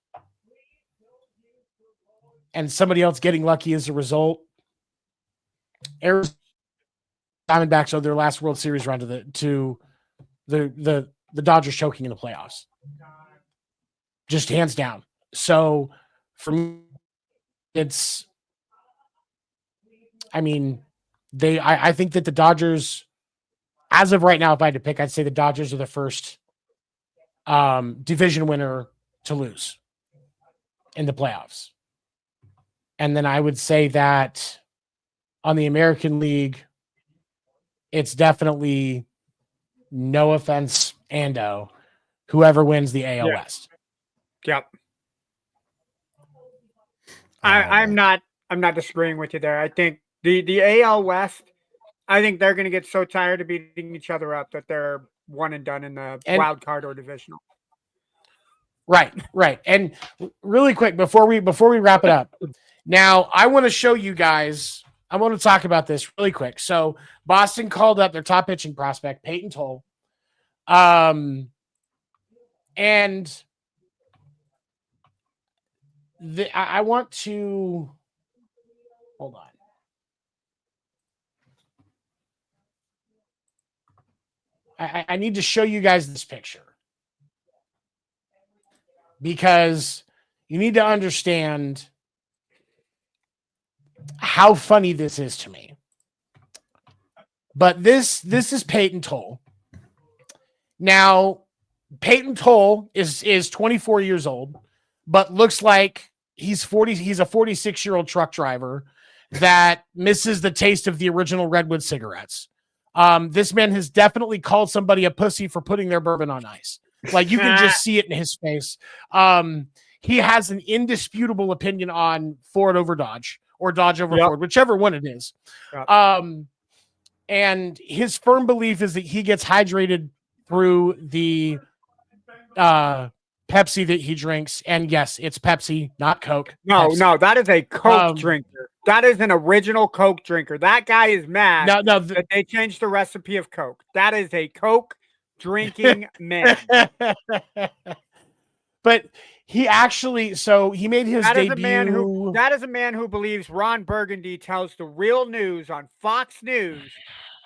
and somebody else getting lucky as a result, Arizona Diamondbacks owe their last World Series run to the Dodgers choking in the playoffs, just hands down. So for me, it's, I mean, I think that the Dodgers, as of right now, if I had to pick, I'd say the Dodgers are the first division winner to lose in the playoffs. And then I would say that on the American League, it's definitely, no offense, Ando, whoever wins the AL West. Yep. I'm not disagreeing with you there. I think the AL West, I think they're going to get so tired of beating each other up that they're one and done in the wild card or divisional. Right. And really quick, before we wrap it up, now I want to show you guys, I want to talk about this really quick. So Boston called up their top pitching prospect, Peyton Toll. And I want to, hold on. I need to show you guys this picture, because you need to understand how funny this is to me. But this is Peyton Toll. Now, Peyton Toll is 24 years old, but looks like he's 40. He's a 46-year-old truck driver that misses the taste of the original Redwood cigarettes. This man has definitely called somebody a pussy for putting their bourbon on ice. Like, you can just see it in his face. He has an indisputable opinion on Ford over Dodge, or Dodge over Ford, whichever one it is. Yep. And his firm belief is that he gets hydrated through the Pepsi that he drinks. And yes, it's Pepsi, not Coke. No, Pepsi. No, that is a Coke drinker. That is an original Coke drinker. That guy is mad that they changed the recipe of Coke. That is a Coke drinking man. But he actually, so he made his debut. That is a man who believes Ron Burgundy tells the real news on Fox News,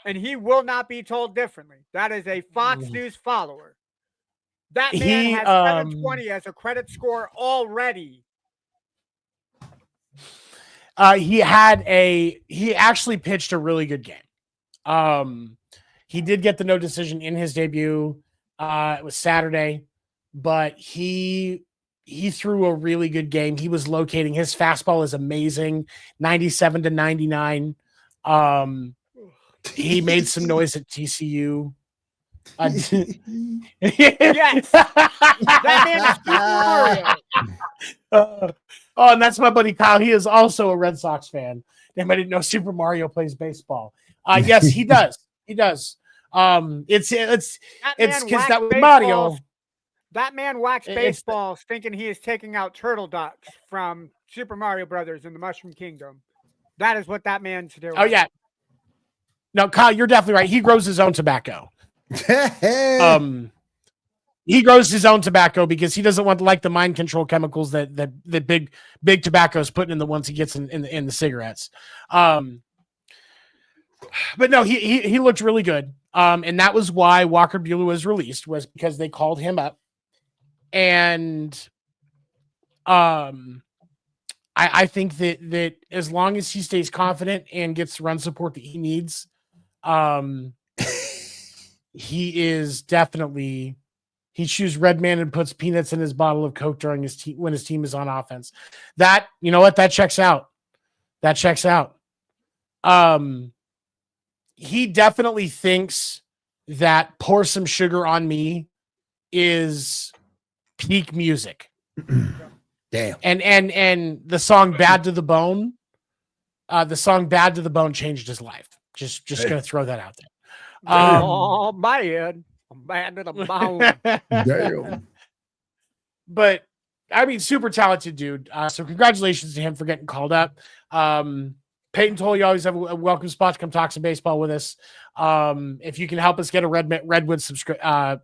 and he will not be told differently. That is a Fox News follower. That man has 720 as a credit score already. He actually pitched a really good game. He did get the no decision in his debut. It was Saturday, but he threw a really good game. He was locating. His fastball is amazing, 97 to 99. He made some noise at TCU. Yes, that man is Super Mario. And that's my buddy Kyle. He is also a Red Sox fan. Damn, I didn't know Super Mario plays baseball. Yes, he does. He does. It's because that was Mario. That man waxed baseballs thinking he is taking out turtle ducks from Super Mario Brothers in the Mushroom Kingdom. That is what that man's doing. Oh yeah. No, Kyle, you're definitely right. He grows his own tobacco. He grows his own tobacco because he doesn't want the mind control chemicals that big tobacco is putting in the ones he gets in the cigarettes. But no, he looked really good. And that was why Walker Buehler was released, was because they called him up. And I think that as long as he stays confident and gets the run support that he needs, he is definitely, he chews Red Man and puts peanuts in his bottle of Coke during his team when his team is on offense. That, you know what, that checks out. That checks out. He definitely thinks that Pour Some Sugar on Me is peak music. Damn. And the song Bad to the Bone, changed his life. Just gonna throw that out there. Oh, man. I'm bad to the bone. Damn. But I mean, super talented dude. So congratulations to him for getting called up. Peyton Toll, you always have a welcome spot to come talk some baseball with us. If you can help us get a Redwood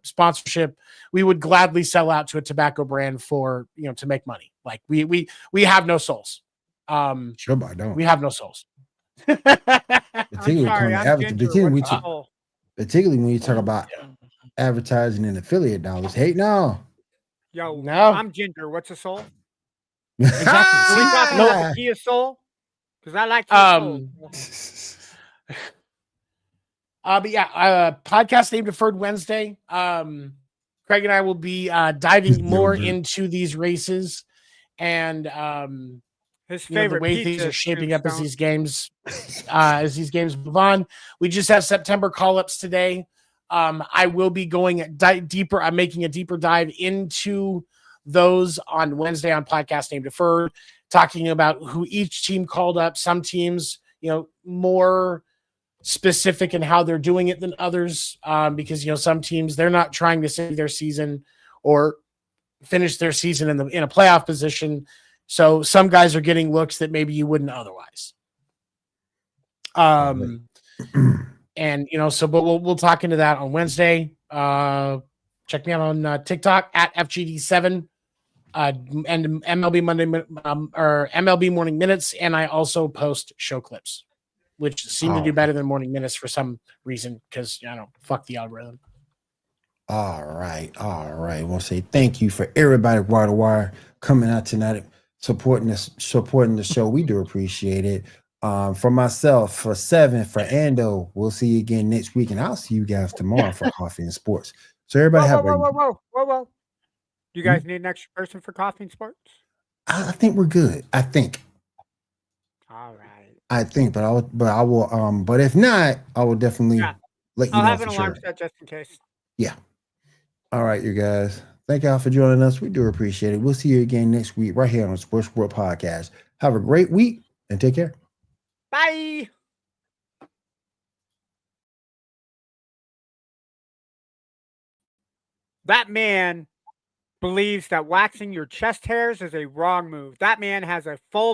sponsorship, we would gladly sell out to a tobacco brand for, to make money. Like we have no souls. Sure, but I don't. We have no souls. Particularly when you talk about advertising and affiliate dollars. Hey, no. Yo, no. I'm Ginger. What's a soul? Exactly. We talking about the Kia Soul? Because I like Kia Soul. But yeah, podcast named Deferred Wednesday. Craig and I will be diving more into these races and his favorite the way things are shaping up as these games move on. We just have September call-ups today. I will be going deeper. I'm making a deeper dive into those on Wednesday on podcast named Deferred, talking about who each team called up. Some teams, more specific in how they're doing it than others, because some teams, they're not trying to save their season or finish their season in a playoff position. So some guys are getting looks that maybe you wouldn't otherwise. And but we'll talk into that on Wednesday. Check me out on TikTok at FGD7 and MLB Monday or MLB Morning Minutes, and I also post show clips, which seem to do better than Morning Minutes for some reason, because fuck the algorithm. All right. I want to say thank you for everybody Wire to Wire coming out tonight, supporting the show. We do appreciate it. For myself, for Seven, for Ando, we'll see you again next week, and I'll see you guys tomorrow for Coffee and Sports. So everybody whoa. Do you guys need an extra person for Coffee and Sports? I think we're good. I think. All right. I think, but I will. But if not, I will definitely let you know. I'll have an alarm set just in case. Yeah. All right, you guys. Thank y'all for joining us. We do appreciate it. We'll see you again next week right here on the Sports World Podcast. Have a great week and take care. Bye. That man believes that waxing your chest hairs is a wrong move. That man has a full